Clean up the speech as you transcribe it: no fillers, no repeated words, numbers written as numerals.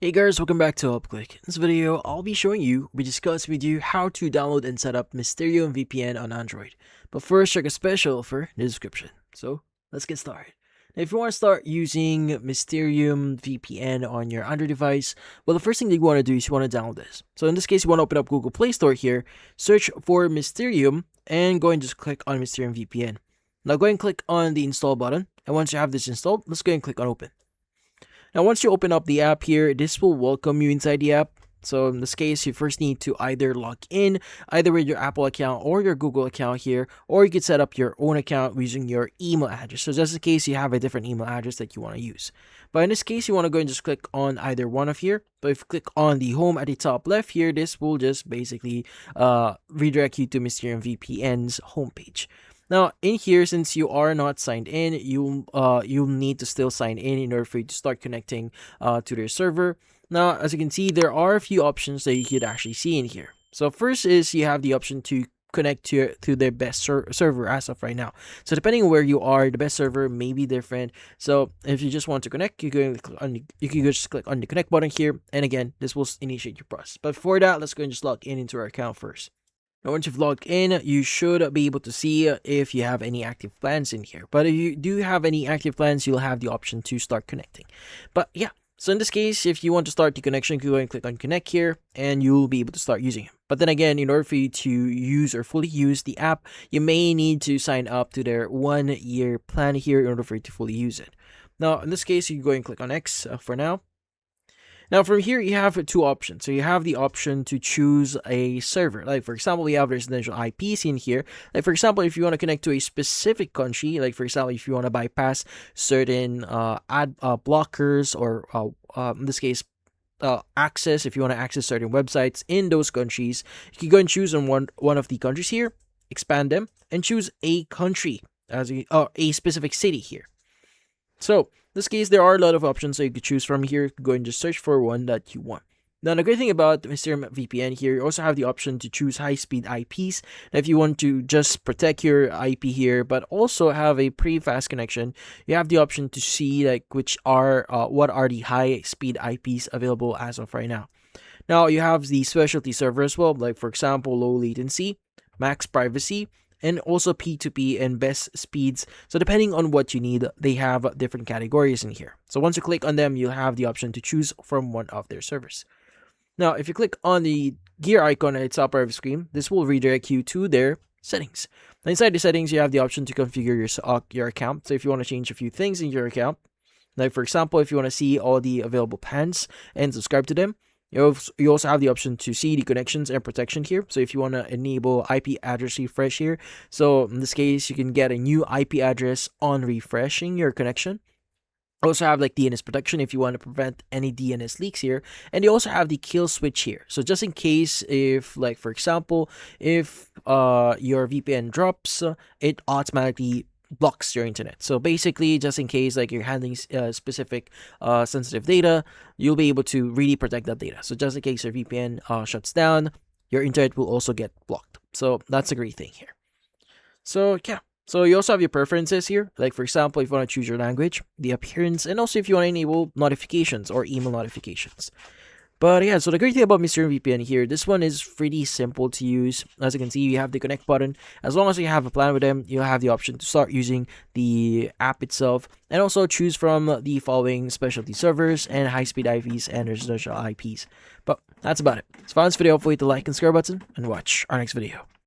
Hey guys, welcome back to UpClick. In this video, I'll be showing you, discussing with you how to download and set up Mysterium VPN on Android. But first, check a special offer in the description. So, let's get started. Now, if you want to start using Mysterium VPN on your Android device, well, the first thing that you want to do is you want to download this. So in this case, you want to open up Google Play Store here, search for Mysterium, and go and just click on Mysterium VPN. Now go and click on the install button, and once you have this installed, let's go and click on open. Now, once you open up the app here, this will welcome you inside the app. So in this case, you first need to either log in, either with your Apple account or your Google account here, or you could set up your own account using your email address. So just in case you have a different email address that you want to use. But in this case, you want to go and just click on either one of here. But if you click on the home at the top left here, this will just basically redirect you to Mysterium VPN's homepage. Now, in here, since you are not signed in, you'll need to still sign in order for you to start connecting to their server. Now, as you can see, there are a few options that you could actually see in here. So first is you have the option to connect to their best server as of right now. So depending on where you are, the best server may be different. So if you just want to connect, you can just click on the connect button here, and again, this will initiate your process. But before that, let's go and just log in into our account first. Now, once you've logged in, you should be able to see if you have any active plans in here. But if you do have any active plans, you'll have the option to start connecting. But yeah, so in this case, if you want to start the connection, you go and click on connect here, and you'll be able to start using it. But then again, in order for you to use or fully use the app, you may need to sign up to their 1-year plan here in order for you to fully use it. Now, in this case, you go and click on X for now. Now, from here, you have two options. So you have the option to choose a server. Like, for example, we have residential IPs in here. Like, for example, if you want to connect to a specific country, like, for example, if you want to bypass certain ad blockers or, in this case, access, if you want to access certain websites in those countries, you can go and choose on one of the countries here, expand them, and choose a country as a specific city here. So, in this case, there are a lot of options that you could choose from here. Go and just search for one that you want. Now, the great thing about Mysterium VPN here, you also have the option to choose high-speed IPs. Now, if you want to just protect your IP here, but also have a pretty fast connection, you have the option to see like what are the high-speed IPs available as of right now. Now, you have the specialty server as well, like for example, low latency, max privacy, and also P2P and best speeds. So depending on what you need, they have different categories in here. So once you click on them, you'll have the option to choose from one of their servers. Now, if you click on the gear icon at the top of the screen, this will redirect you to their settings. Now, inside the settings, you have the option to configure your account. So if you want to change a few things in your account, like for example, if you want to see all the available plans and subscribe to them, you also have the option to see the connections and protection here. So if you want to enable IP address refresh here, so in this case, you can get a new IP address on refreshing your connection. Also have like DNS protection if you want to prevent any DNS leaks here. And you also have the kill switch here. So just in case if, like for example, if your VPN drops, it automatically blocks your internet. So basically, just in case like you're handling specific sensitive data, you'll be able to really protect that data. So just in case your VPN shuts down, your internet will also get blocked. So that's a great thing here. So yeah. So you also have your preferences here. Like for example, if you want to choose your language, the appearance, and also if you want to enable notifications or email notifications. But yeah, so the great thing about Mysterium VPN here, this one is pretty simple to use. As you can see, you have the connect button. As long as you have a plan with them, you'll have the option to start using the app itself, and also choose from the following specialty servers and high-speed IPs and residential IPs. But that's about it. So if you found this video, hopefully hit the like and subscribe button, and watch our next video.